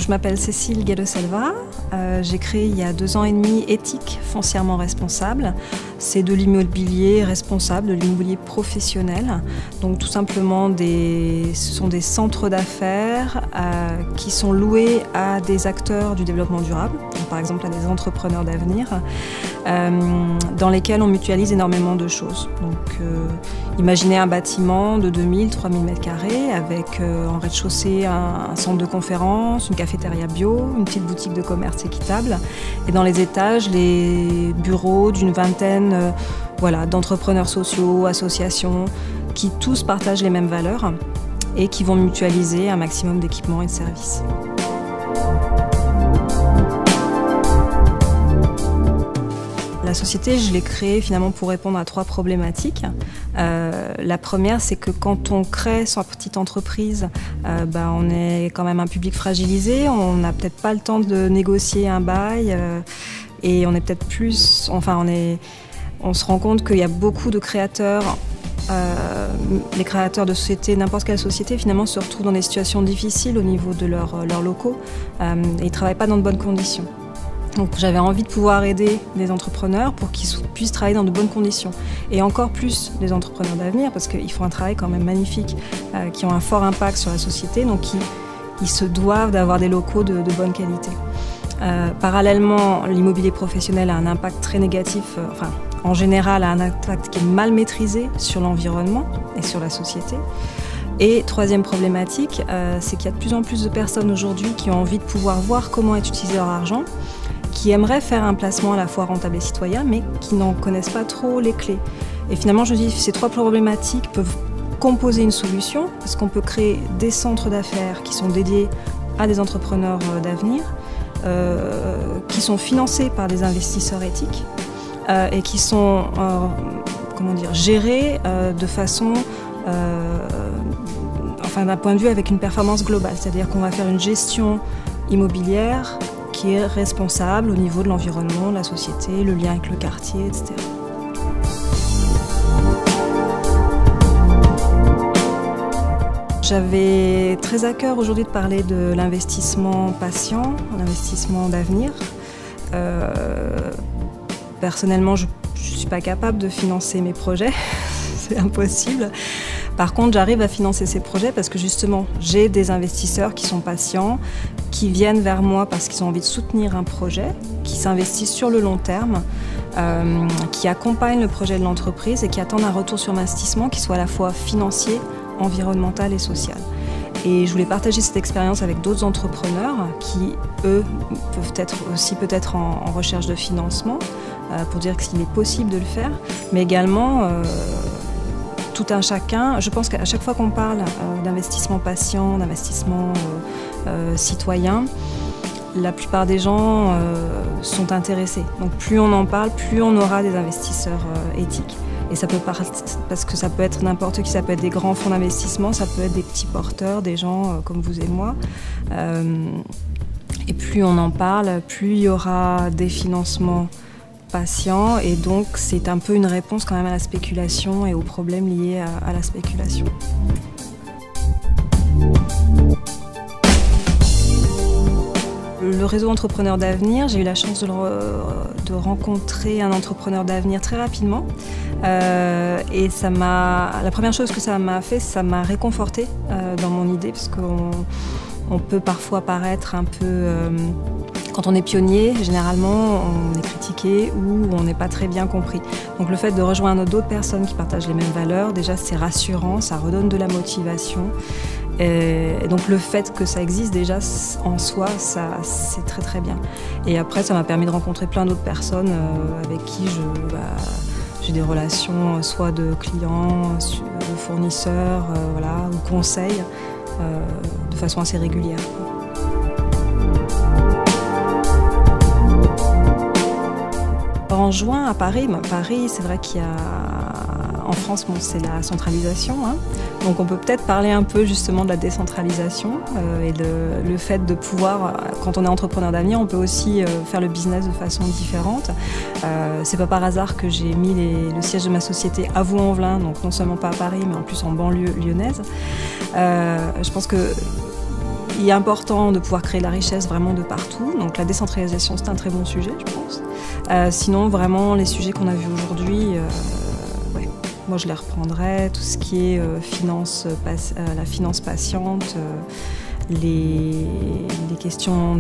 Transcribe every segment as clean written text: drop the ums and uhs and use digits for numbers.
Je m'appelle Cécile Guedeselva, j'ai créé il y a 2 ans et demi Éthique foncièrement responsable. C'est de l'immobilier responsable, de l'immobilier professionnel. Donc tout simplement, ce sont des centres d'affaires qui sont loués à des acteurs du développement durable, donc par exemple à des entrepreneurs d'avenir, dans lesquels on mutualise énormément de choses. Donc imaginez un bâtiment de 2000-3000 m² avec en rez-de-chaussée un centre de conférence, une cafétéria bio, une petite boutique de commerce équitable et dans les étages les bureaux d'une vingtaine d'entrepreneurs sociaux, associations qui tous partagent les mêmes valeurs et qui vont mutualiser un maximum d'équipements et de services. La société, je l'ai créée finalement pour répondre à 3 problématiques. La première, c'est que quand on crée sa petite entreprise, on est quand même un public fragilisé, on n'a peut-être pas le temps de négocier un bail et on est peut-être plus... on se rend compte qu'il y a beaucoup de créateurs, les créateurs de sociétés, n'importe quelle société, finalement se retrouvent dans des situations difficiles au niveau de leurs locaux et ils ne travaillent pas dans de bonnes conditions. Donc j'avais envie de pouvoir aider des entrepreneurs pour qu'ils puissent travailler dans de bonnes conditions. Et encore plus des entrepreneurs d'avenir, parce qu'ils font un travail quand même magnifique, qui ont un fort impact sur la société, donc ils se doivent d'avoir des locaux de bonne qualité. Parallèlement, l'immobilier professionnel a un impact très négatif, en général a un impact qui est mal maîtrisé sur l'environnement et sur la société. Et troisième problématique, c'est qu'il y a de plus en plus de personnes aujourd'hui qui ont envie de pouvoir voir comment est utilisé leur argent, qui aimeraient faire un placement à la fois rentable et citoyen, mais qui n'en connaissent pas trop les clés. Et finalement, je dis que ces 3 problématiques peuvent composer une solution, parce qu'on peut créer des centres d'affaires qui sont dédiés à des entrepreneurs d'avenir, qui sont financés par des investisseurs éthiques et qui sont gérés de façon, d'un point de vue avec une performance globale, c'est-à-dire qu'on va faire une gestion immobilière qui est responsable au niveau de l'environnement, de la société, le lien avec le quartier, etc. J'avais très à cœur aujourd'hui de parler de l'investissement patient, l'investissement d'avenir. Personnellement, je ne suis pas capable de financer mes projets, c'est impossible. Par contre, j'arrive à financer ces projets parce que justement, j'ai des investisseurs qui sont patients, qui viennent vers moi parce qu'ils ont envie de soutenir un projet, qui s'investissent sur le long terme, qui accompagnent le projet de l'entreprise et qui attendent un retour sur investissement qui soit à la fois financier, environnemental et social. Et je voulais partager cette expérience avec d'autres entrepreneurs qui, eux, peuvent être aussi peut-être en recherche de financement pour dire qu'il est possible de le faire, mais également tout un chacun. Je pense qu'à chaque fois qu'on parle d'investissement patient, d'investissement citoyen, la plupart des gens sont intéressés. Donc plus on en parle, plus on aura des investisseurs éthiques. Et ça peut parce que ça peut être n'importe qui, ça peut être des grands fonds d'investissement, ça peut être des petits porteurs, des gens comme vous et moi. Et plus on en parle, plus il y aura des financements patients et donc c'est un peu une réponse quand même à la spéculation et aux problèmes liés à la spéculation. Le réseau Entrepreneurs d'avenir, j'ai eu la chance de rencontrer un entrepreneur d'avenir très rapidement et la première chose que ça m'a fait, ça m'a réconfortée dans mon idée parce qu'on peut parfois paraître un peu... Quand on est pionnier, généralement, on est critiqué ou on n'est pas très bien compris. Donc le fait de rejoindre d'autres personnes qui partagent les mêmes valeurs, déjà c'est rassurant, ça redonne de la motivation. Et donc le fait que ça existe déjà en soi, c'est très très bien. Et après, ça m'a permis de rencontrer plein d'autres personnes avec qui j'ai des relations soit de clients, de fournisseurs, ou conseils, de façon assez régulière. En juin à Paris, c'est vrai qu'il y a en France, c'est la centralisation, hein. Donc on peut peut-être parler un peu justement de la décentralisation et le fait de pouvoir, quand on est entrepreneur d'avenir, on peut aussi faire le business de façon différente. C'est pas par hasard que j'ai mis le siège de ma société à Vaux-en-Velin, donc non seulement pas à Paris, mais en plus en banlieue lyonnaise. Je pense que Il est important de pouvoir créer de la richesse vraiment de partout. Donc la décentralisation, c'est un très bon sujet, je pense. Sinon, vraiment, les sujets qu'on a vus aujourd'hui, ouais, moi je les reprendrais. Tout ce qui est la finance patiente, les questions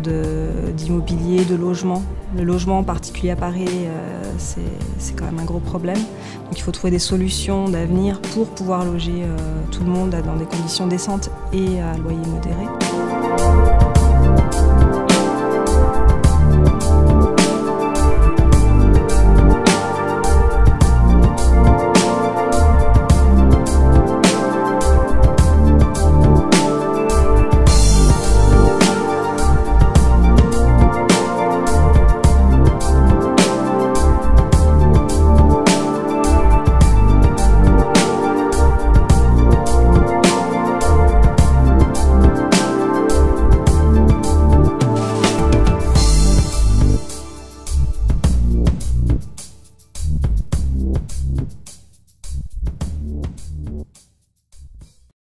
d'immobilier, de logement. Le logement, en particulier à Paris, c'est quand même un gros problème. Donc il faut trouver des solutions d'avenir pour pouvoir loger tout le monde dans des conditions décentes et à loyer modéré.